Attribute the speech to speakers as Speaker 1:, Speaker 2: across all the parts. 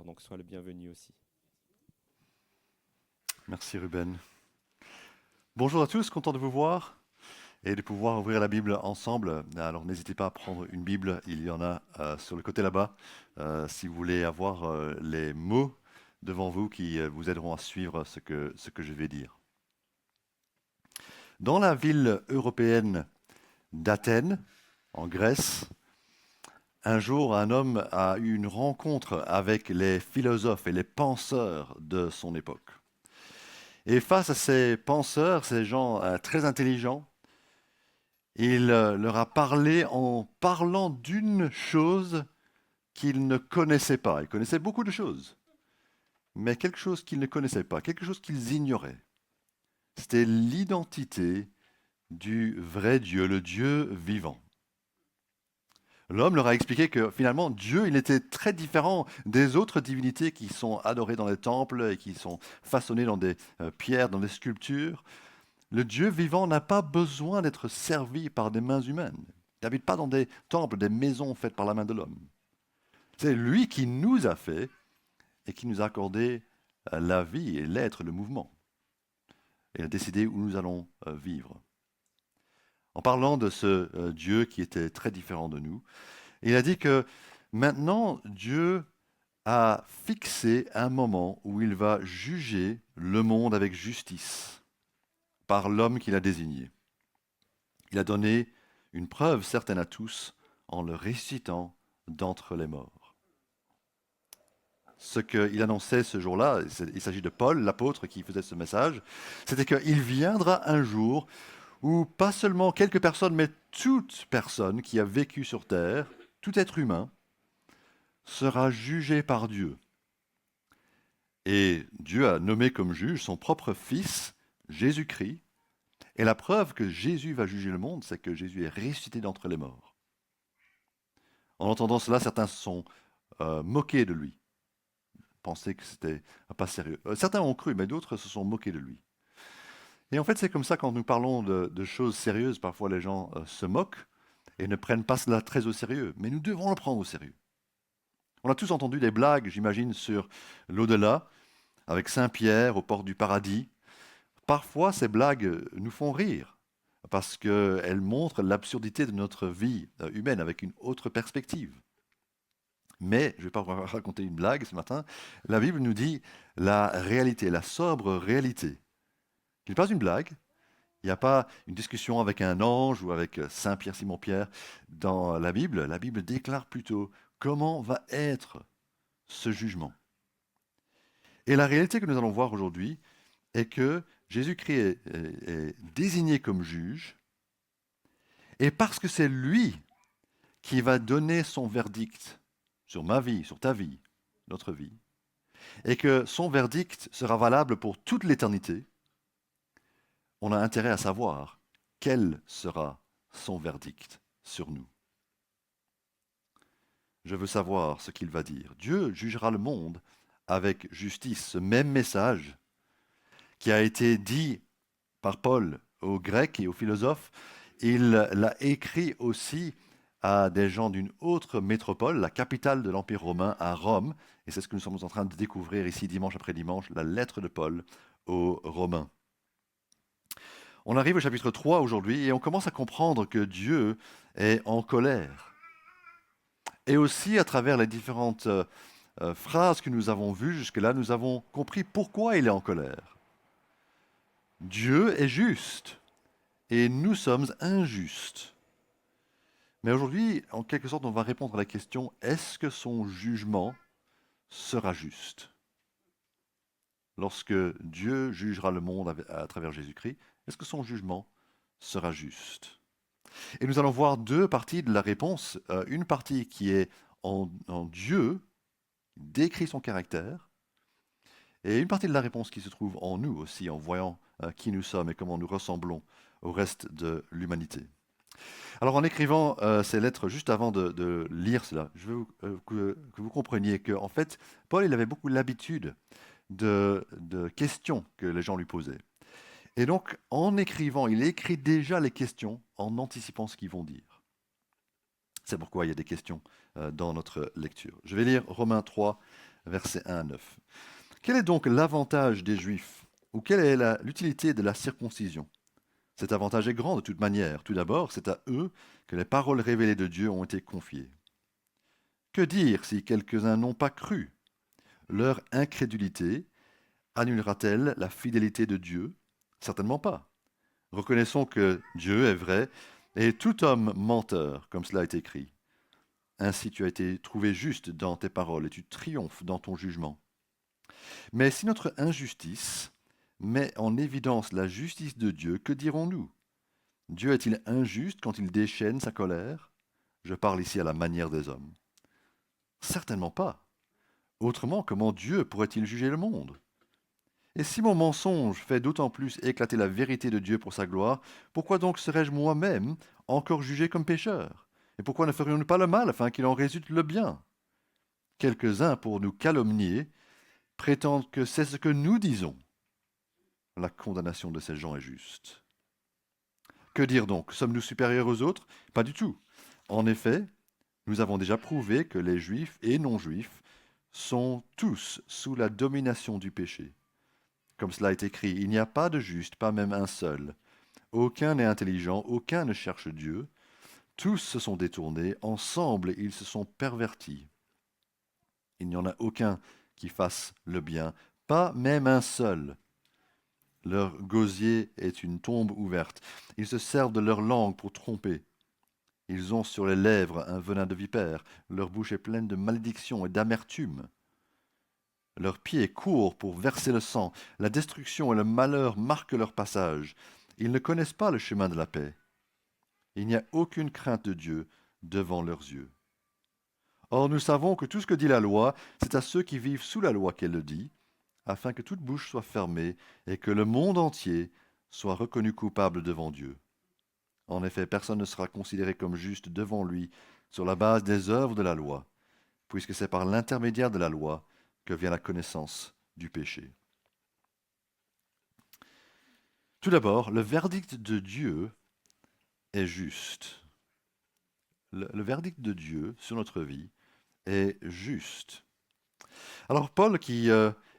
Speaker 1: donc sois le bienvenu aussi.
Speaker 2: Merci Ruben. Bonjour à tous, content de vous voir et de pouvoir ouvrir la Bible ensemble. Alors n'hésitez pas à prendre une Bible, il y en a sur le côté là-bas, si vous voulez avoir les mots devant vous qui vous aideront à suivre ce que je vais dire. Dans la ville européenne d'Athènes, en Grèce, un jour un homme a eu une rencontre avec les philosophes et les penseurs de son époque. Et face à ces penseurs, ces gens très intelligents, il leur a parlé en parlant d'une chose qu'ils ne connaissaient pas. Ils connaissaient beaucoup de choses, mais quelque chose qu'ils ne connaissaient pas, quelque chose qu'ils ignoraient. C'était l'identité du vrai Dieu, le Dieu vivant. L'homme leur a expliqué que finalement, Dieu, il était très différent des autres divinités qui sont adorées dans les temples et qui sont façonnées dans des pierres, dans des sculptures. Le Dieu vivant n'a pas besoin d'être servi par des mains humaines. Il n'habite pas dans des temples, des maisons faites par la main de l'homme. C'est lui qui nous a fait et qui nous a accordé la vie et l'être, le mouvement. Et a décidé où nous allons vivre. En parlant de ce Dieu qui était très différent de nous, il a dit que maintenant Dieu a fixé un moment où il va juger le monde avec justice par l'homme qu'il a désigné. Il a donné une preuve certaine à tous en le ressuscitant d'entre les morts. Ce qu'il annonçait ce jour-là, il s'agit de Paul, l'apôtre qui faisait ce message, c'était qu'il viendra un jour où pas seulement quelques personnes, mais toute personne qui a vécu sur terre, tout être humain, sera jugé par Dieu. Et Dieu a nommé comme juge son propre Fils, Jésus-Christ. Et la preuve que Jésus va juger le monde, c'est que Jésus est ressuscité d'entre les morts. En entendant cela, certains se sont moqués de lui, pensaient que c'était pas sérieux. Certains ont cru, mais d'autres se sont moqués de lui. Et en fait, c'est comme ça quand nous parlons de choses sérieuses, parfois les gens se moquent et ne prennent pas cela très au sérieux. Mais nous devons le prendre au sérieux. On a tous entendu des blagues, j'imagine, sur l'au-delà, avec Saint Pierre au port du paradis. Parfois, ces blagues nous font rire, parce qu'elles montrent l'absurdité de notre vie humaine avec une autre perspective. Mais, je ne vais pas vous raconter une blague ce matin, la Bible nous dit la réalité, la sobre réalité. Ce n'est pas une blague, il n'y a pas une discussion avec un ange ou avec Saint Pierre, Simon Pierre dans la Bible. La Bible déclare plutôt comment va être ce jugement. Et la réalité que nous allons voir aujourd'hui est que Jésus-Christ est désigné comme juge, et parce que c'est lui qui va donner son verdict sur ma vie, sur ta vie, notre vie, et que son verdict sera valable pour toute l'éternité, on a intérêt à savoir quel sera son verdict sur nous. Je veux savoir ce qu'il va dire. Dieu jugera le monde avec justice. Ce même message qui a été dit par Paul aux Grecs et aux philosophes, il l'a écrit aussi à des gens d'une autre métropole, la capitale de l'Empire romain, à Rome. Et c'est ce que nous sommes en train de découvrir ici dimanche après dimanche, la lettre de Paul aux Romains. On arrive au chapitre 3 aujourd'hui et on commence à comprendre que Dieu est en colère. Et aussi à travers les différentes phrases que nous avons vues jusque-là, nous avons compris pourquoi il est en colère. Dieu est juste et nous sommes injustes. Mais aujourd'hui, en quelque sorte, on va répondre à la question, est-ce que son jugement sera juste? Lorsque Dieu jugera le monde à travers Jésus-Christ, est-ce que son jugement sera juste? Et nous allons voir deux parties de la réponse. Une partie qui est en Dieu, qui décrit son caractère, et une partie de la réponse qui se trouve en nous aussi, en voyant qui nous sommes et comment nous ressemblons au reste de l'humanité. Alors en écrivant ces lettres juste avant de lire cela, je veux que vous compreniez que en fait, Paul il avait beaucoup l'habitude de questions que les gens lui posaient. Et donc en écrivant, il écrit déjà les questions en anticipant ce qu'ils vont dire. C'est pourquoi il y a des questions dans notre lecture. Je vais lire Romains 3, versets 1 à 9. Quel est donc l'avantage des Juifs? Ou quelle est l'utilité de la circoncision? Cet avantage est grand de toute manière. Tout d'abord, c'est à eux que les paroles révélées de Dieu ont été confiées. Que dire si quelques-uns n'ont pas cru? Leur incrédulité annulera-t-elle la fidélité de Dieu? Certainement pas. Reconnaissons que Dieu est vrai et tout homme menteur, comme cela est écrit. Ainsi tu as été trouvé juste dans tes paroles et tu triomphes dans ton jugement. Mais si notre injustice met en évidence la justice de Dieu, que dirons-nous? Dieu est-il injuste quand il déchaîne sa colère? Je parle ici à la manière des hommes. Certainement pas. Autrement, comment Dieu pourrait-il juger le monde? Et si mon mensonge fait d'autant plus éclater la vérité de Dieu pour sa gloire, pourquoi donc serais-je moi-même encore jugé comme pécheur? Et pourquoi ne ferions-nous pas le mal afin qu'il en résulte le bien? Quelques-uns, pour nous calomnier, prétendent que c'est ce que nous disons. La condamnation de ces gens est juste. Que dire donc? Sommes-nous supérieurs aux autres? Pas du tout. En effet, nous avons déjà prouvé que les juifs et non-juifs sont tous sous la domination du péché. Comme cela est écrit, il n'y a pas de juste, pas même un seul. Aucun n'est intelligent, aucun ne cherche Dieu. Tous se sont détournés, ensemble ils se sont pervertis. Il n'y en a aucun qui fasse le bien, pas même un seul. Leur gosier est une tombe ouverte. Ils se servent de leur langue pour tromper. Ils ont sur les lèvres un venin de vipère. Leur bouche est pleine de malédiction et d'amertume. Leurs pieds courent pour verser le sang. La destruction et le malheur marquent leur passage. Ils ne connaissent pas le chemin de la paix. Il n'y a aucune crainte de Dieu devant leurs yeux. Or, nous savons que tout ce que dit la loi, c'est à ceux qui vivent sous la loi qu'elle le dit, afin que toute bouche soit fermée et que le monde entier soit reconnu coupable devant Dieu. En effet, personne ne sera considéré comme juste devant lui sur la base des œuvres de la loi, puisque c'est par l'intermédiaire de la loi que vient la connaissance du péché. Tout d'abord, le verdict de Dieu est juste. Le verdict de Dieu sur notre vie est juste. Alors Paul, qui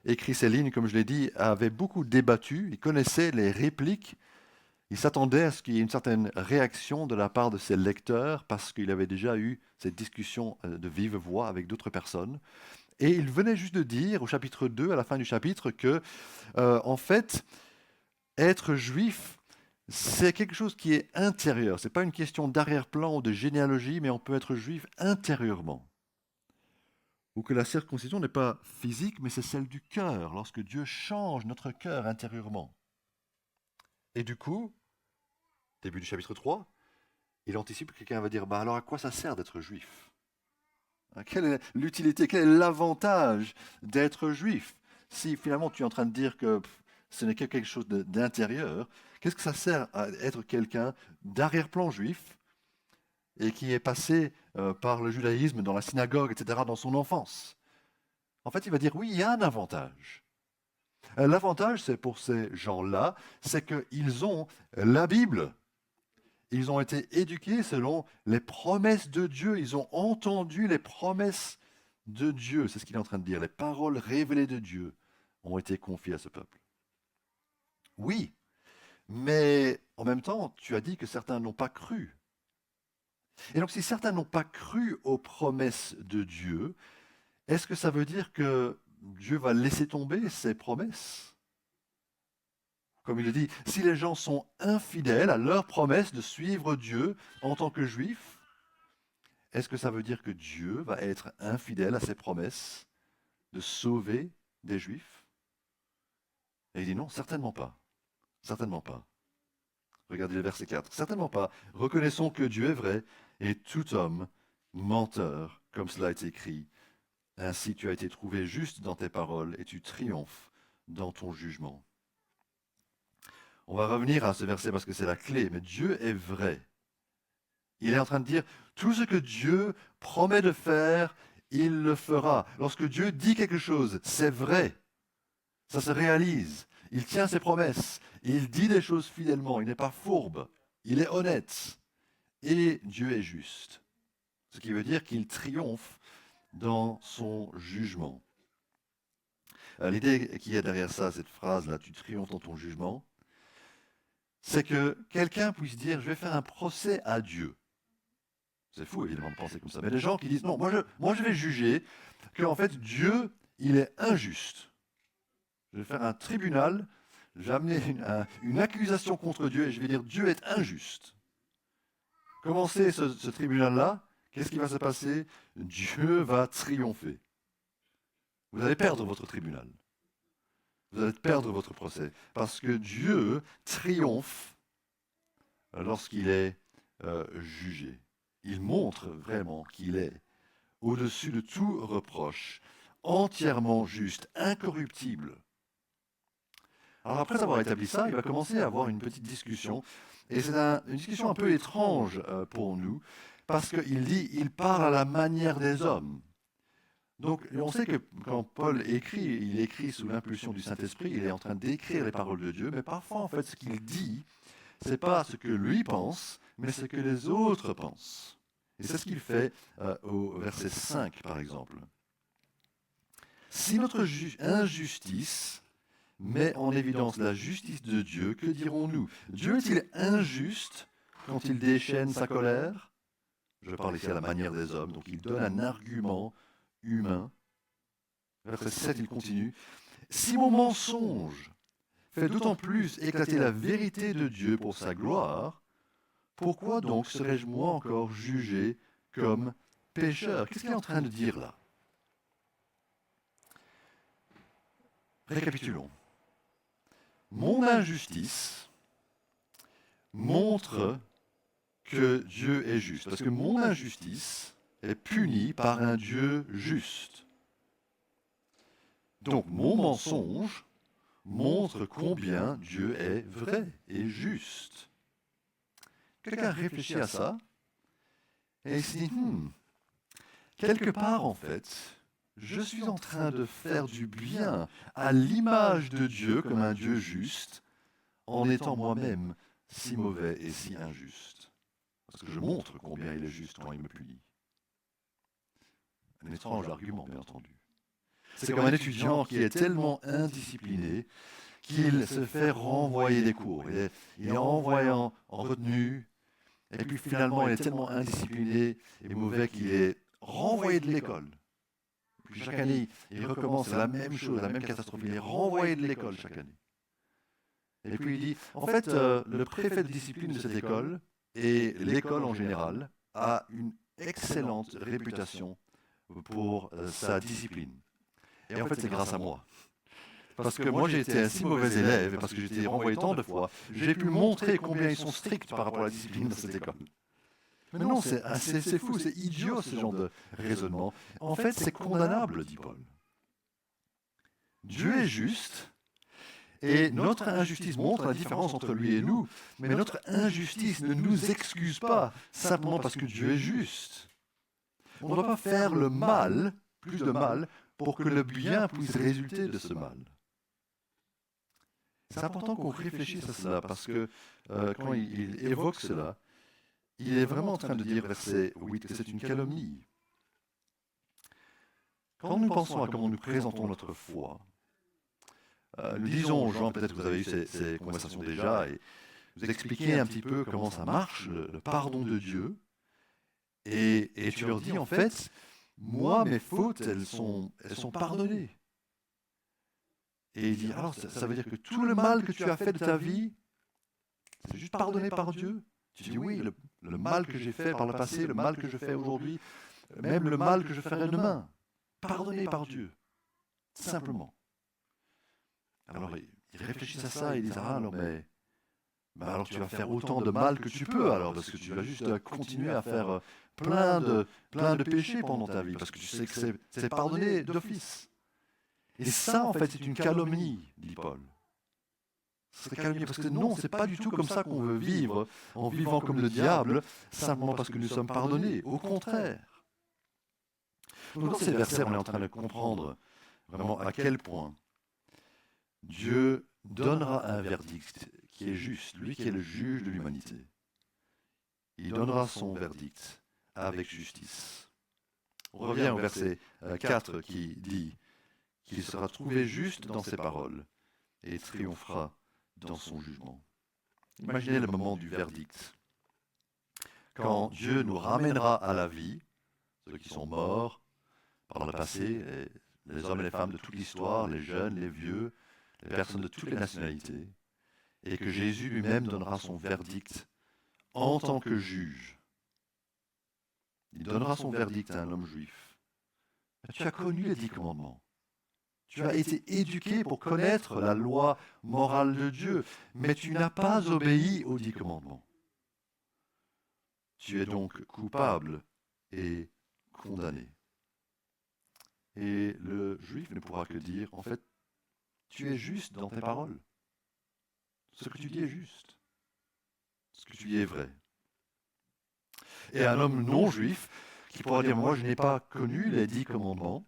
Speaker 2: écrit ces lignes, comme je l'ai dit, avait beaucoup débattu, il connaissait les répliques, il s'attendait à ce qu'il y ait une certaine réaction de la part de ses lecteurs, parce qu'il avait déjà eu cette discussion de vive voix avec d'autres personnes. Et il venait juste de dire, au chapitre 2, à la fin du chapitre, que, en fait, être juif, c'est quelque chose qui est intérieur. Ce n'est pas une question d'arrière-plan ou de généalogie, mais on peut être juif intérieurement. Ou que la circoncision n'est pas physique, mais c'est celle du cœur, lorsque Dieu change notre cœur intérieurement. Et du coup, début du chapitre 3, il anticipe que quelqu'un va dire, bah alors à quoi ça sert d'être juif? Quelle est l'utilité, quel est l'avantage d'être juif? Si finalement tu es en train de dire que ce n'est que quelque chose d'intérieur, qu'est-ce que ça sert à être quelqu'un d'arrière-plan juif et qui est passé par le judaïsme dans la synagogue, etc., dans son enfance? En fait, il va dire oui, il y a un avantage. L'avantage, c'est pour ces gens-là, c'est qu'ils ont la Bible. Ils ont été éduqués selon les promesses de Dieu. Ils ont entendu les promesses de Dieu. C'est ce qu'il est en train de dire. Les paroles révélées de Dieu ont été confiées à ce peuple. Oui, mais en même temps, tu as dit que certains n'ont pas cru. Et donc, si certains n'ont pas cru aux promesses de Dieu, est-ce que ça veut dire que Dieu va laisser tomber ses promesses? Comme il le dit, si les gens sont infidèles à leur promesse de suivre Dieu en tant que juifs, est-ce que ça veut dire que Dieu va être infidèle à ses promesses de sauver des juifs? Et il dit non, certainement pas. Certainement pas. Regardez le verset 4. Certainement pas. Reconnaissons que Dieu est vrai et tout homme menteur, comme cela est écrit. Ainsi tu as été trouvé juste dans tes paroles et tu triomphes dans ton jugement. On va revenir à ce verset parce que c'est la clé, mais Dieu est vrai. Il est en train de dire, tout ce que Dieu promet de faire, il le fera. Lorsque Dieu dit quelque chose, c'est vrai. Ça se réalise. Il tient ses promesses. Il dit des choses fidèlement. Il n'est pas fourbe. Il est honnête. Et Dieu est juste. Ce qui veut dire qu'il triomphe dans son jugement. l'idée qui est derrière ça, cette phrase-là, tu triomphes dans ton jugement, c'est que quelqu'un puisse dire, je vais faire un procès à Dieu. C'est fou, évidemment, de penser comme ça. Mais des gens qui disent, non, moi je vais juger qu'en fait, Dieu, il est injuste. Je vais faire un tribunal, je vais amener une accusation contre Dieu et je vais dire, Dieu est injuste. Commencez ce tribunal-là, qu'est-ce qui va se passer? Dieu va triompher. Vous allez perdre votre tribunal. Vous allez perdre votre procès. Parce que Dieu triomphe lorsqu'il est jugé. Il montre vraiment qu'il est au-dessus de tout reproche, entièrement juste, incorruptible. Alors après avoir établi ça, il va commencer à avoir une petite discussion. Et c'est une discussion un peu étrange pour nous, parce qu'il dit, il parle à la manière des hommes. Donc on sait que quand Paul écrit, il écrit sous l'impulsion du Saint-Esprit, il est en train d'écrire les paroles de Dieu, mais parfois en fait ce qu'il dit, c'est pas ce que lui pense, mais ce que les autres pensent. Et c'est ce qu'il fait au verset 5 par exemple. Si notre injustice met en évidence la justice de Dieu, que dirons-nous? Dieu est-il injuste quand il déchaîne sa colère? Je parle ici à la manière des hommes, donc il donne un argument humain. Verset 7, il continue. Si mon mensonge fait d'autant plus éclater la vérité de Dieu pour sa gloire, pourquoi donc serais-je moi encore jugé comme pécheur? Qu'est-ce qu'il est en train de dire là? Récapitulons. Mon injustice montre que Dieu est juste, parce que mon injustice est punie par un Dieu juste. Donc mon mensonge montre combien Dieu est vrai et juste. Quelqu'un réfléchit à ça et il se dit, quelque part en fait, je suis en train de faire du bien à l'image de Dieu comme un Dieu juste, en étant moi-même si mauvais et si injuste. Parce que je montre combien il est juste quand il me punit. Un étrange argument, bien entendu. C'est comme un étudiant qui est tellement indiscipliné qu'il se fait renvoyer des cours. Il est envoyé en retenue, et puis finalement il est tellement indiscipliné et mauvais qu'il est renvoyé de l'école. Puis chaque année, il recommence la même chose, la même catastrophe. Il est renvoyé de l'école chaque année. Et puis il dit, en fait, le préfet de discipline de cette école, et l'école en général, a une excellente réputation pour sa discipline. Et en fait, c'est grâce à moi. Parce que moi, j'ai été un si mauvais élève, et parce que j'ai été renvoyé tant de fois, j'ai pu montrer combien ils sont stricts par rapport à la discipline de cette école. Mais non, c'est fou, c'est idiot ce genre de raisonnement. En fait, c'est condamnable, dit Paul. Dieu est juste, et notre injustice montre la différence entre lui et nous, mais notre injustice ne nous excuse pas simplement parce que Dieu est juste. On ne doit pas faire le mal, plus de mal, pour que le bien puisse résulter de ce mal. C'est important qu'on réfléchisse à cela, parce que quand il évoque cela, il est vraiment en train de dire, verset 8, que c'est une calomnie. Quand nous pensons à comment nous présentons notre foi, nous disons aux gens, peut-être que vous avez eu ces conversations déjà, et vous expliquez un petit peu comment ça marche, le pardon de Dieu, et tu leur dis, en fait, moi, mes fautes, elles sont pardonnées. Et il dit, alors ça veut dire que tout le mal que tu as fait de ta vie, c'est juste pardonné par Dieu? Tu dis, oui, le mal que j'ai fait par le passé, le mal que je fais aujourd'hui, même le mal que je ferai demain, pardonné par Dieu, simplement. Alors ils réfléchissent à ça et ils disent, ah non mais alors tu vas faire autant de mal que tu peux alors, parce que tu vas juste continuer à faire plein de péchés pendant ta vie, parce que tu sais que c'est pardonné d'office. Et ça en fait c'est une calomnie, dit Paul. C'est calomnie parce que non, c'est pas du tout comme ça qu'on veut vivre, en vivant comme le diable, simplement parce que nous sommes pardonnés. Au contraire. Donc dans ces versets, on est en train de comprendre vraiment à quel point Dieu donnera un verdict qui est juste, lui qui est le juge de l'humanité. Il donnera son verdict avec justice. On revient au verset 4 qui dit qu'il sera trouvé juste dans ses paroles et triomphera dans son jugement. Imaginez le moment du verdict. Quand Dieu nous ramènera à la vie, ceux qui sont morts par le passé, les hommes et les femmes de toute l'histoire, les jeunes, les vieux, les personnes de toutes les nationalités, et que Jésus lui-même donnera son verdict en tant que juge. Il donnera son verdict à un homme juif. Tu as connu les 10 commandements. Tu as été éduqué pour connaître la loi morale de Dieu, mais tu n'as pas obéi aux 10 commandements. Tu es donc coupable et condamné. Et le juif ne pourra que dire, en fait, tu es juste dans tes paroles. Ce que tu dis est juste. Ce que tu dis est vrai. Et un homme non juif qui pourra dire, moi je n'ai pas connu les 10 commandements,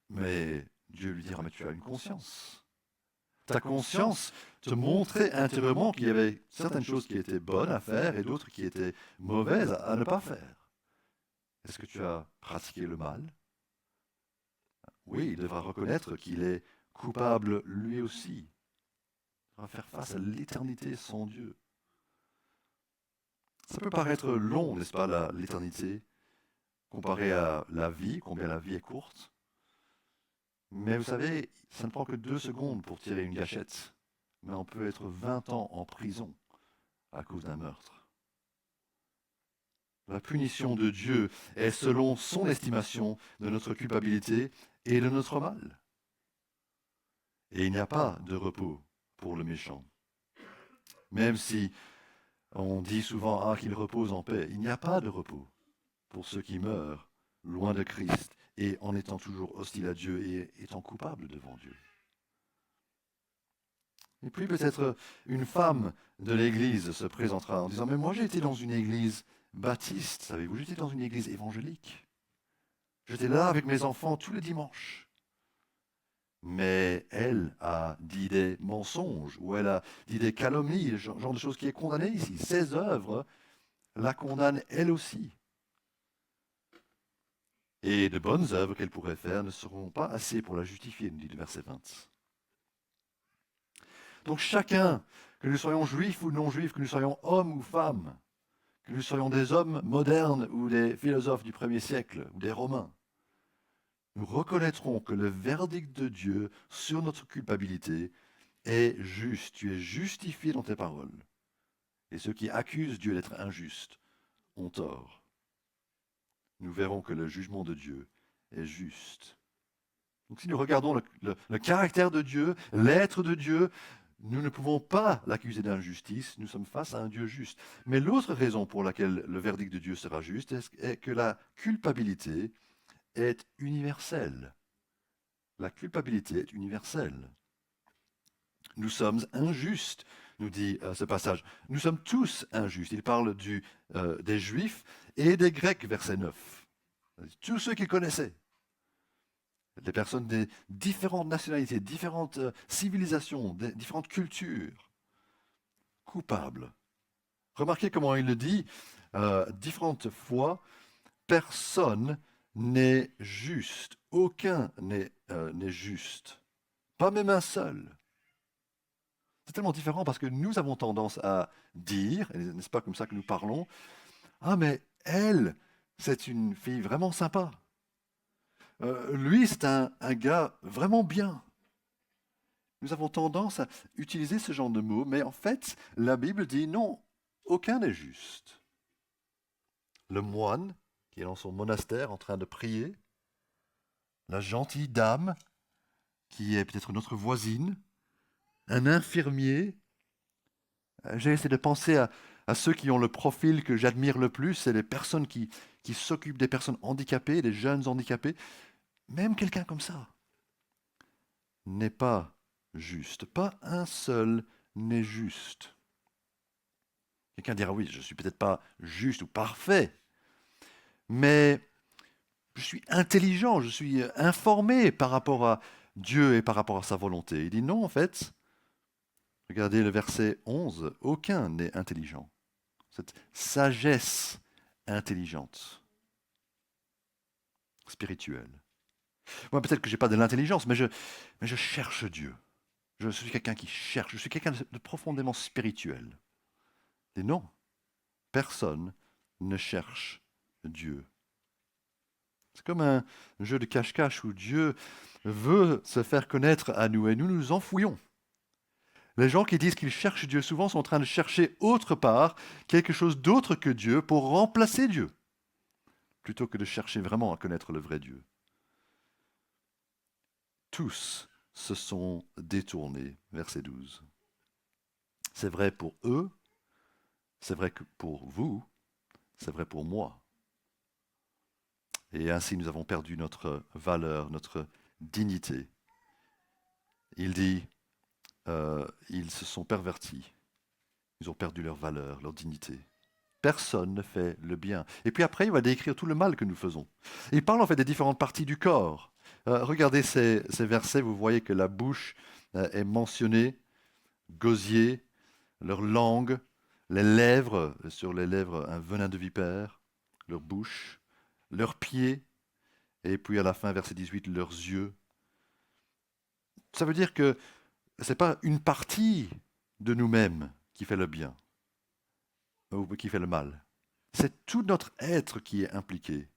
Speaker 2: mais Dieu lui dira, mais tu as une conscience. Ta conscience te montrait intérieurement qu'il y avait certaines choses qui étaient bonnes à faire et d'autres qui étaient mauvaises à ne pas faire. Est-ce que tu as pratiqué le mal? Oui, il devra reconnaître qu'il est coupable lui aussi. Il devra faire face à l'éternité sans Dieu. Ça peut paraître long, n'est-ce pas, l'éternité, comparé à la vie, combien la vie est courte. Mais vous savez, ça ne prend que 2 secondes pour tirer une gâchette. Mais on peut être 20 ans en prison à cause d'un meurtre. La punition de Dieu est selon son estimation de notre culpabilité et de notre mal. Et il n'y a pas de repos pour le méchant. Même si on dit souvent qu'il repose en paix, il n'y a pas de repos pour ceux qui meurent loin de Christ et en étant toujours hostiles à Dieu et étant coupables devant Dieu. Et puis peut-être une femme de l'église se présentera en disant « Mais moi j'ai été dans une église baptiste, savez-vous, j'étais dans une église évangélique. J'étais là avec mes enfants tous les dimanches. » Mais elle a dit des mensonges, ou elle a dit des calomnies, le genre de choses qui est condamné ici. Ses œuvres la condamnent elle aussi. Et de bonnes œuvres qu'elle pourrait faire ne seront pas assez pour la justifier, nous dit le verset 20. Donc chacun, que nous soyons juifs ou non juifs, que nous soyons hommes ou femmes, que nous soyons des hommes modernes ou des philosophes du 1er siècle ou des Romains, nous reconnaîtrons que le verdict de Dieu sur notre culpabilité est juste. Tu es justifié dans tes paroles. Et ceux qui accusent Dieu d'être injuste ont tort. Nous verrons que le jugement de Dieu est juste. Donc si nous regardons le caractère de Dieu, l'être de Dieu, nous ne pouvons pas l'accuser d'injustice, nous sommes face à un Dieu juste. Mais l'autre raison pour laquelle le verdict de Dieu sera juste est que la culpabilité est universelle. La culpabilité est universelle. Nous sommes injustes, nous dit ce passage. Nous sommes tous injustes. Il parle des Juifs et des Grecs, verset 9. Tous ceux qu'il connaissait. Des personnes des différentes nationalités, différentes civilisations, différentes cultures, coupables. Remarquez comment il le dit différentes fois, personne n'est juste, aucun n'est juste, pas même un seul. C'est tellement différent parce que nous avons tendance à dire, et n'est-ce pas comme ça que nous parlons, ah mais elle, c'est une fille vraiment sympa. Lui, c'est un gars vraiment bien. Nous avons tendance à utiliser ce genre de mots, mais en fait, la Bible dit non, aucun n'est juste. Le moine qui est dans son monastère en train de prier, la gentille dame qui est peut-être notre voisine, un infirmier. J'ai essayé de penser à ceux qui ont le profil que j'admire le plus, c'est les personnes qui s'occupent des personnes handicapées, des jeunes handicapés. Même quelqu'un comme ça n'est pas juste. Pas un seul n'est juste. Quelqu'un dira, oui, je ne suis peut-être pas juste ou parfait, mais je suis intelligent, je suis informé par rapport à Dieu et par rapport à sa volonté. Il dit non, en fait, regardez le verset 11, aucun n'est intelligent. Cette sagesse intelligente, spirituelle. Moi, peut-être que je n'ai pas de l'intelligence, mais je cherche Dieu. Je suis quelqu'un qui cherche, je suis quelqu'un de profondément spirituel. Et non, personne ne cherche Dieu. C'est comme un jeu de cache-cache où Dieu veut se faire connaître à nous et nous nous enfouillons. Les gens qui disent qu'ils cherchent Dieu souvent sont en train de chercher autre part quelque chose d'autre que Dieu pour remplacer Dieu, plutôt que de chercher vraiment à connaître le vrai Dieu. Tous se sont détournés, verset 12. C'est vrai pour eux, c'est vrai que pour vous, c'est vrai pour moi. Et ainsi nous avons perdu notre valeur, notre dignité. Il dit, ils se sont pervertis, ils ont perdu leur valeur, leur dignité. Personne ne fait le bien. Et puis après, il va décrire tout le mal que nous faisons. Il parle en fait des différentes parties du corps. Regardez ces versets, vous voyez que la bouche est mentionnée, gosier, leur langue, les lèvres, sur les lèvres un venin de vipère, leur bouche, leurs pieds, et puis à la fin, verset 18, leurs yeux. Ça veut dire que ce n'est pas une partie de nous-mêmes qui fait le bien ou qui fait le mal. C'est tout notre être qui est impliqué.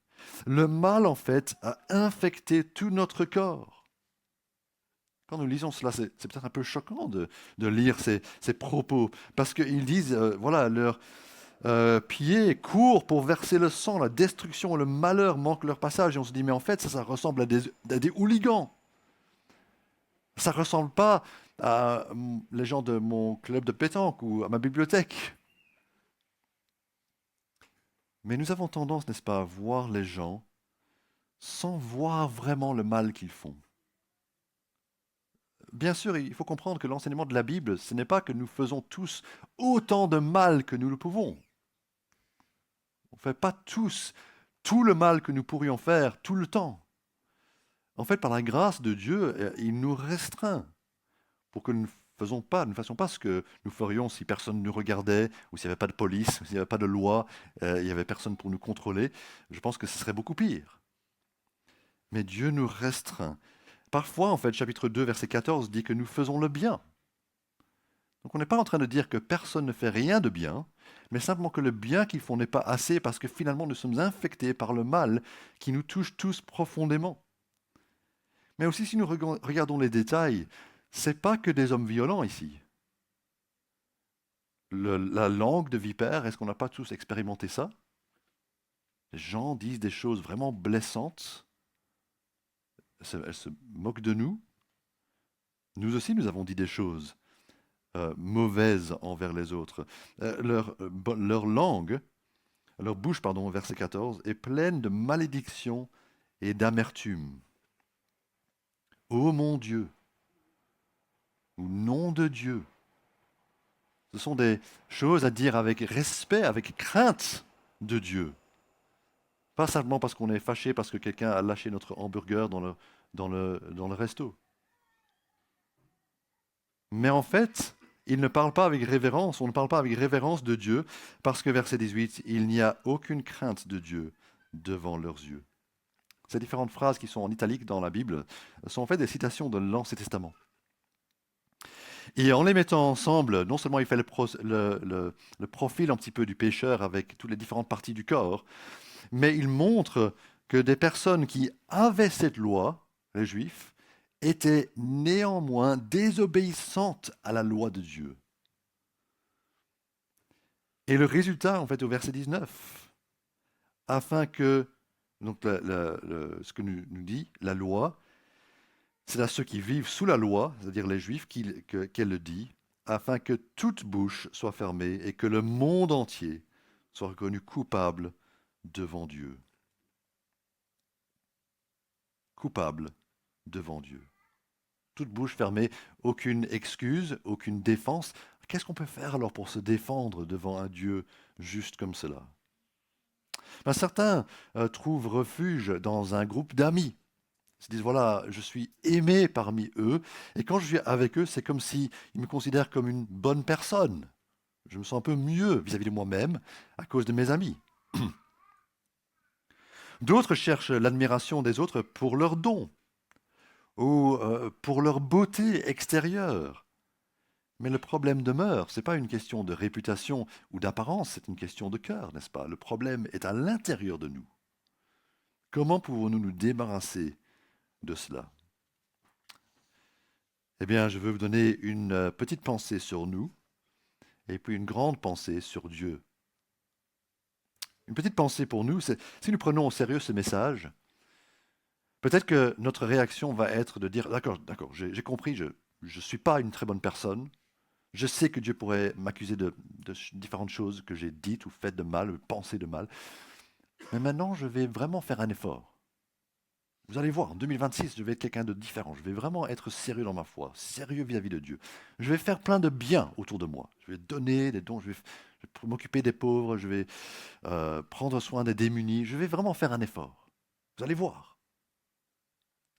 Speaker 2: Le mal, en fait, a infecté tout notre corps. Quand nous lisons cela, c'est peut-être un peu choquant de lire ces propos, parce qu'ils disent, voilà, leurs pieds courent pour verser le sang, la destruction et le malheur manquent leur passage. Et on se dit, mais en fait, ça ressemble à des hooligans. Ça ne ressemble pas à les gens de mon club de pétanque ou à ma bibliothèque. Mais nous avons tendance, n'est-ce pas, à voir les gens sans voir vraiment le mal qu'ils font. Bien sûr, il faut comprendre que l'enseignement de la Bible, ce n'est pas que nous faisons tous autant de mal que nous le pouvons. On ne fait pas tous tout le mal que nous pourrions faire tout le temps. En fait, par la grâce de Dieu, il nous restreint pour que nous ne fassions pas ce que nous ferions si personne ne nous regardait, ou s'il n'y avait pas de police, ou s'il n'y avait pas de loi, il n'y avait personne pour nous contrôler. Je pense que ce serait beaucoup pire. Mais Dieu nous restreint. Parfois, en fait, chapitre 2, verset 14 dit que nous faisons le bien. Donc on n'est pas en train de dire que personne ne fait rien de bien, mais simplement que le bien qu'ils font n'est pas assez parce que finalement nous sommes infectés par le mal qui nous touche tous profondément. Mais aussi si nous regardons les détails, c'est pas que des hommes violents ici. La langue de vipère, est-ce qu'on n'a pas tous expérimenté ça? Les gens disent des choses vraiment blessantes, elles se moquent de nous. Nous aussi, nous avons dit des choses mauvaises envers les autres. Leur langue, leur bouche, pardon, verset 14, est pleine de malédiction et d'amertume. Ô mon Dieu, ou nom de Dieu. Ce sont des choses à dire avec respect, avec crainte de Dieu. Pas simplement parce qu'on est fâché parce que quelqu'un a lâché notre hamburger dans le resto. Mais en fait, il ne parle pas avec révérence, on ne parle pas avec révérence de Dieu, parce que verset 18, il n'y a aucune crainte de Dieu devant leurs yeux. Ces différentes phrases qui sont en italique dans la Bible sont en fait des citations de l'Ancien Testament. Et en les mettant ensemble, non seulement il fait le profil un petit peu du pécheur avec toutes les différentes parties du corps, mais il montre que des personnes qui avaient cette loi, les Juifs, étaient néanmoins désobéissantes à la loi de Dieu. Et le résultat, en fait, au verset 19, afin que, donc ce que nous dit la loi, c'est à ceux qui vivent sous la loi, c'est-à-dire les Juifs, qu'elle le dit, afin que toute bouche soit fermée et que le monde entier soit reconnu coupable devant Dieu. Coupable devant Dieu. Toute bouche fermée, aucune excuse, aucune défense. Qu'est-ce qu'on peut faire alors pour se défendre devant un Dieu juste comme cela? Ben, certains trouvent refuge dans un groupe d'amis. Ils se disent, voilà, je suis aimé parmi eux, et quand je suis avec eux, c'est comme s'ils me considèrent comme une bonne personne. Je me sens un peu mieux vis-à-vis de moi-même à cause de mes amis. D'autres cherchent l'admiration des autres pour leurs dons ou pour leur beauté extérieure. Mais le problème demeure, ce n'est pas une question de réputation ou d'apparence, c'est une question de cœur, n'est-ce pas? Le problème est à l'intérieur de nous. Comment pouvons-nous nous débarrasser de cela? Eh bien, je veux vous donner une petite pensée sur nous et puis une grande pensée sur Dieu. Une petite pensée pour nous, c'est si nous prenons au sérieux ce message, peut-être que notre réaction va être de dire, d'accord, j'ai compris, je ne suis pas une très bonne personne, je sais que Dieu pourrait m'accuser de différentes choses que j'ai dites ou faites de mal, ou pensées de mal, mais maintenant je vais vraiment faire un effort. Vous allez voir, en 2026, je vais être quelqu'un de différent. Je vais vraiment être sérieux dans ma foi, sérieux vis-à-vis de Dieu. Je vais faire plein de bien autour de moi. Je vais donner des dons, je vais m'occuper des pauvres, je vais prendre soin des démunis. Je vais vraiment faire un effort. Vous allez voir.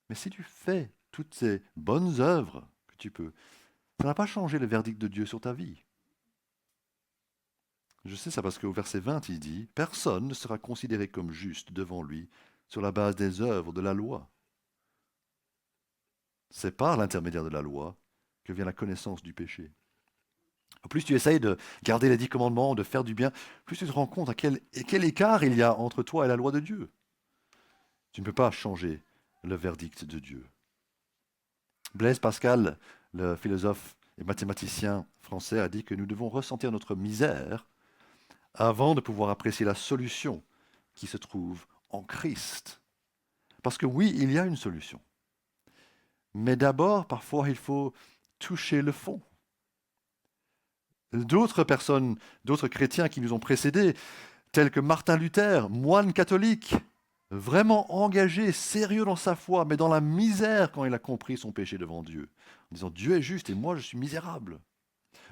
Speaker 2: Mais si tu fais toutes ces bonnes œuvres que tu peux, ça n'a pas changé le verdict de Dieu sur ta vie. Je sais ça parce qu'au verset 20, il dit, personne ne sera considéré comme juste devant lui sur la base des œuvres de la loi. C'est par l'intermédiaire de la loi que vient la connaissance du péché. Plus tu essayes de garder les 10 commandements, de faire du bien, plus tu te rends compte à quel écart il y a entre toi et la loi de Dieu. Tu ne peux pas changer le verdict de Dieu. Blaise Pascal, le philosophe et mathématicien français, a dit que nous devons ressentir notre misère avant de pouvoir apprécier la solution qui se trouve en Christ. Parce que oui, il y a une solution. Mais d'abord, parfois, il faut toucher le fond. D'autres personnes, d'autres chrétiens qui nous ont précédés, tels que Martin Luther, moine catholique, vraiment engagé, sérieux dans sa foi, mais dans la misère quand il a compris son péché devant Dieu, en disant Dieu est juste et moi je suis misérable.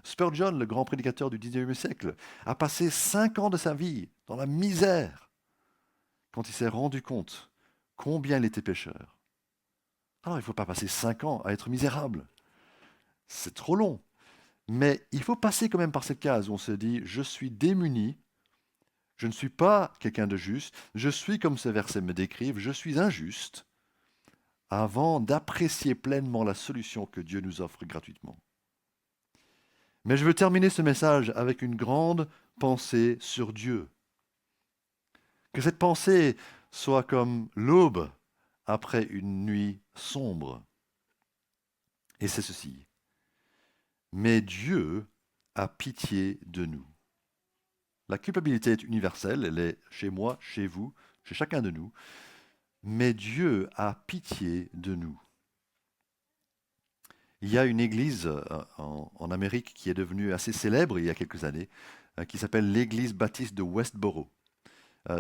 Speaker 2: Spurgeon, le grand prédicateur du XIXe siècle, a passé 5 ans de sa vie dans la misère quand il s'est rendu compte combien il était pécheur. Alors il ne faut pas passer 5 ans à être misérable. C'est trop long. Mais il faut passer quand même par cette case où on se dit, je suis démuni, je ne suis pas quelqu'un de juste, je suis, comme ces versets me décrivent, je suis injuste, avant d'apprécier pleinement la solution que Dieu nous offre gratuitement. Mais je veux terminer ce message avec une grande pensée sur Dieu. Que cette pensée soit comme l'aube après une nuit sombre. Et c'est ceci. Mais Dieu a pitié de nous. La culpabilité est universelle, elle est chez moi, chez vous, chez chacun de nous. Mais Dieu a pitié de nous. Il y a une église en Amérique qui est devenue assez célèbre il y a quelques années, qui s'appelle l'église baptiste de Westboro.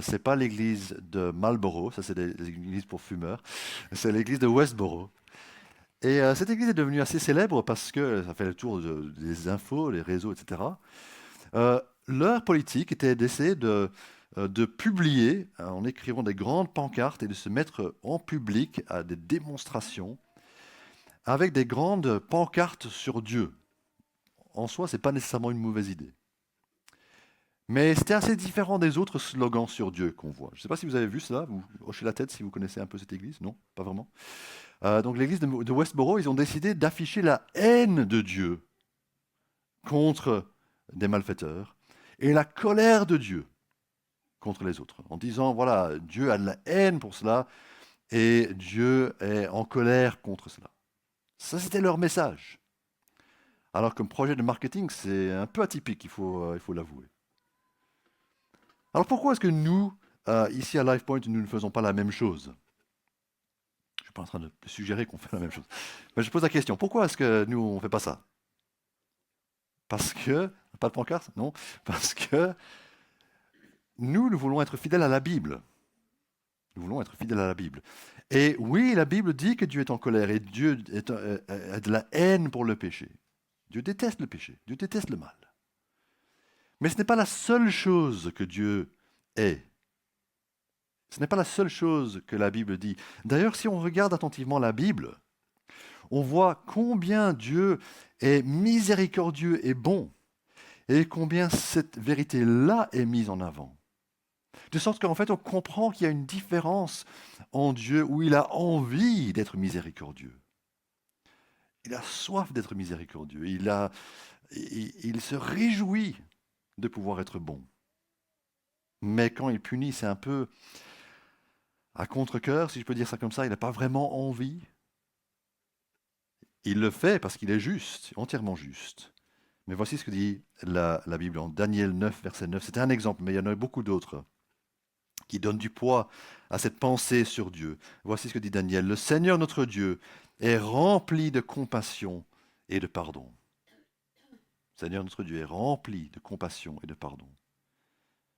Speaker 2: Ce n'est pas l'église de Marlboro, ça c'est des églises pour fumeurs, c'est l'église de Westboro. Et cette église est devenue assez célèbre parce que ça fait le tour des infos, les réseaux, etc. Leur politique était d'essayer de publier en écrivant des grandes pancartes et de se mettre en public à des démonstrations avec des grandes pancartes sur Dieu. En soi, ce n'est pas nécessairement une mauvaise idée. Mais c'était assez différent des autres slogans sur Dieu qu'on voit. Je ne sais pas si vous avez vu cela, vous hochez la tête si vous connaissez un peu cette église. Non, pas vraiment. Donc l'église de Westboro, ils ont décidé d'afficher la haine de Dieu contre des malfaiteurs et la colère de Dieu contre les autres, en disant, voilà, Dieu a de la haine pour cela et Dieu est en colère contre cela. Ça, c'était leur message. Alors comme projet de marketing, c'est un peu atypique, il faut l'avouer. Alors pourquoi est-ce que nous, ici à LifePoint, nous ne faisons pas la même chose? Je ne suis pas en train de suggérer qu'on fait la même chose. Mais je pose la question, pourquoi est-ce que nous, on ne fait pas ça? Parce que, pas de pancarte? Non. Parce que nous voulons être fidèles à la Bible. Nous voulons être fidèles à la Bible. Et oui, la Bible dit que Dieu est en colère et Dieu a de la haine pour le péché. Dieu déteste le péché, Dieu déteste le mal. Mais ce n'est pas la seule chose que Dieu est. Ce n'est pas la seule chose que la Bible dit. D'ailleurs, si on regarde attentivement la Bible, on voit combien Dieu est miséricordieux et bon, et combien cette vérité-là est mise en avant. De sorte qu'en fait, on comprend qu'il y a une différence en Dieu où il a envie d'être miséricordieux. Il a soif d'être miséricordieux. Il se réjouit de pouvoir être bon. Mais quand il punit, c'est un peu à contre-cœur, si je peux dire ça comme ça. Il n'a pas vraiment envie. Il le fait parce qu'il est juste, entièrement juste. Mais voici ce que dit la Bible en Daniel 9, verset 9. C'est un exemple, mais il y en a beaucoup d'autres qui donnent du poids à cette pensée sur Dieu. Voici ce que dit Daniel. Le Seigneur notre Dieu est rempli de compassion et de pardon. Le Seigneur notre Dieu est rempli de compassion et de pardon.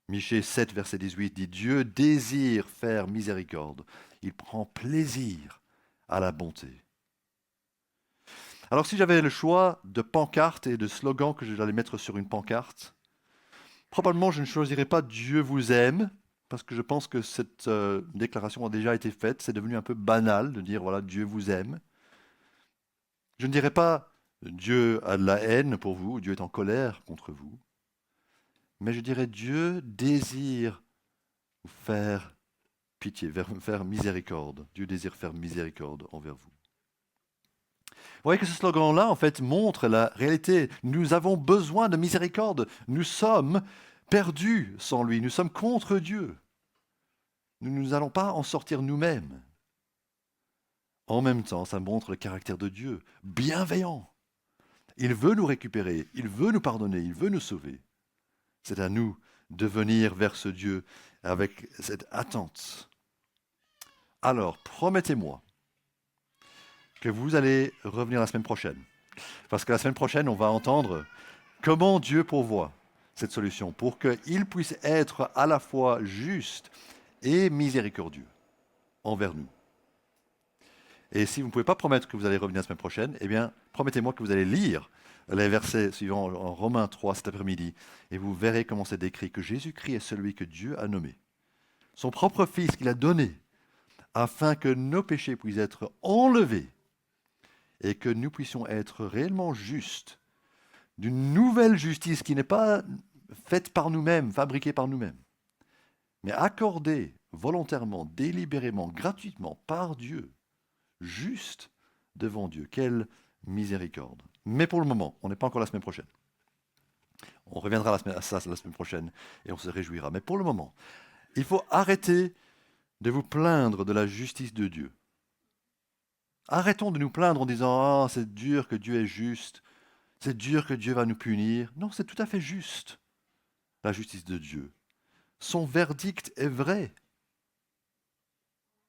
Speaker 2: Michée 7, verset 18 dit, Dieu désire faire miséricorde. Il prend plaisir à la bonté. Alors si j'avais le choix de pancartes et de slogans que j'allais mettre sur une pancarte, probablement je ne choisirais pas Dieu vous aime, parce que je pense que cette déclaration a déjà été faite. C'est devenu un peu banal de dire, voilà, Dieu vous aime. Je ne dirais pas Dieu a de la haine pour vous, Dieu est en colère contre vous. Mais je dirais Dieu désire vous faire pitié, faire miséricorde. Dieu désire faire miséricorde envers vous. Vous voyez que ce slogan-là, en fait, montre la réalité. Nous avons besoin de miséricorde. Nous sommes perdus sans lui. Nous sommes contre Dieu. Nous n'allons pas en sortir nous-mêmes. En même temps, ça montre le caractère de Dieu, bienveillant. Il veut nous récupérer, il veut nous pardonner, il veut nous sauver. C'est à nous de venir vers ce Dieu avec cette attente. Alors, promettez-moi que vous allez revenir la semaine prochaine. Parce que la semaine prochaine, on va entendre comment Dieu pourvoit cette solution pour qu'il puisse être à la fois juste et miséricordieux envers nous. Et si vous ne pouvez pas promettre que vous allez revenir la semaine prochaine, eh bien, promettez-moi que vous allez lire les versets suivants en Romains 3 cet après-midi, et vous verrez comment c'est décrit que Jésus-Christ est celui que Dieu a nommé, son propre Fils qu'il a donné, afin que nos péchés puissent être enlevés et que nous puissions être réellement justes, d'une nouvelle justice qui n'est pas faite par nous-mêmes, fabriquée par nous-mêmes, mais accordée volontairement, délibérément, gratuitement par Dieu, juste devant Dieu. Quelle miséricorde. Mais pour le moment, on n'est pas encore la semaine prochaine. On reviendra à ça la semaine prochaine et on se réjouira. Mais pour le moment, il faut arrêter de vous plaindre de la justice de Dieu. Arrêtons de nous plaindre en disant « Ah, c'est dur que Dieu est juste, c'est dur que Dieu va nous punir. » Non, c'est tout à fait juste, la justice de Dieu. Son verdict est vrai.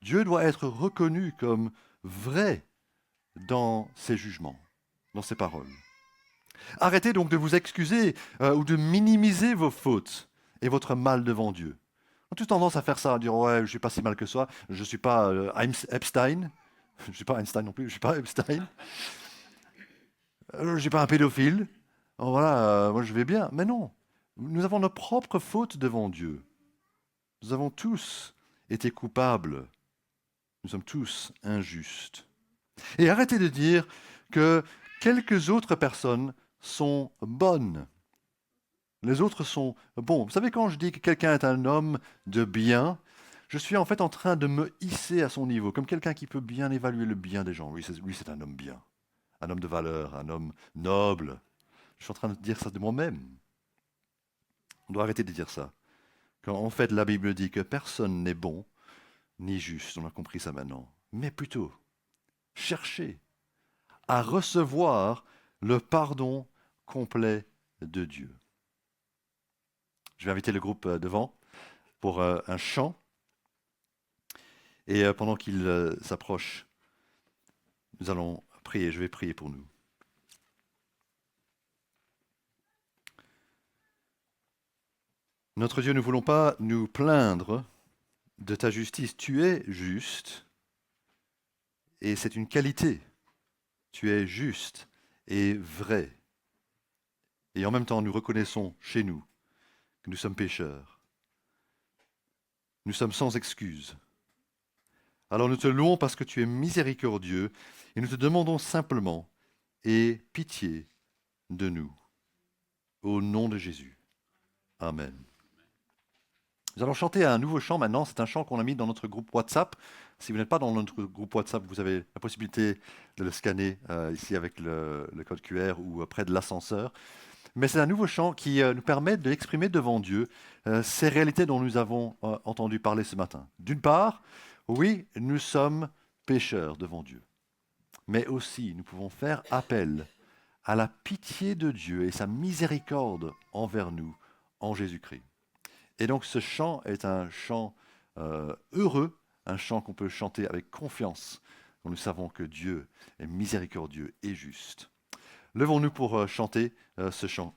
Speaker 2: Dieu doit être reconnu comme vrai dans ses jugements, dans ses paroles. Arrêtez donc de vous excuser ou de minimiser vos fautes et votre mal devant Dieu. On a tous tendance à faire ça, à dire ouais, je ne suis pas si mal que ça, je ne suis pas Epstein, je ne suis pas Einstein non plus, je ne suis pas Epstein, je ne suis pas un pédophile, oh, voilà, moi je vais bien. Mais non, nous avons nos propres fautes devant Dieu. Nous avons tous été coupables, nous sommes tous injustes. Et arrêtez de dire que quelques autres personnes sont bonnes. Les autres sont bons. Vous savez, quand je dis que quelqu'un est un homme de bien, je suis en fait en train de me hisser à son niveau, comme quelqu'un qui peut bien évaluer le bien des gens. Oui, c'est un homme bien, un homme de valeur, un homme noble. Je suis en train de dire ça de moi-même. On doit arrêter de dire ça. Quand en fait la Bible dit que personne n'est bon ni juste, on a compris ça maintenant. Mais plutôt, cherchez à recevoir le pardon complet de Dieu. Je vais inviter le groupe devant pour un chant. Et pendant qu'il s'approche, nous allons prier. Je vais prier pour nous. Notre Dieu, nous ne voulons pas nous plaindre de ta justice. Tu es juste et c'est une qualité. Tu es juste et vrai. Et en même temps, nous reconnaissons chez nous que nous sommes pécheurs. Nous sommes sans excuse. Alors nous te louons parce que tu es miséricordieux et nous te demandons simplement aie pitié de nous. Au nom de Jésus. Amen. Nous allons chanter un nouveau chant maintenant. C'est un chant qu'on a mis dans notre groupe WhatsApp. Si vous n'êtes pas dans notre groupe WhatsApp, vous avez la possibilité de le scanner ici avec le code QR ou près de l'ascenseur. Mais c'est un nouveau chant qui nous permet d'exprimer devant Dieu ces réalités dont nous avons entendu parler ce matin. D'une part, oui, nous sommes pécheurs devant Dieu. Mais aussi, nous pouvons faire appel à la pitié de Dieu et sa miséricorde envers nous en Jésus-Christ. Et donc ce chant est un chant heureux, un chant qu'on peut chanter avec confiance, quand nous savons que Dieu est miséricordieux et juste. Levons-nous pour chanter ce chant.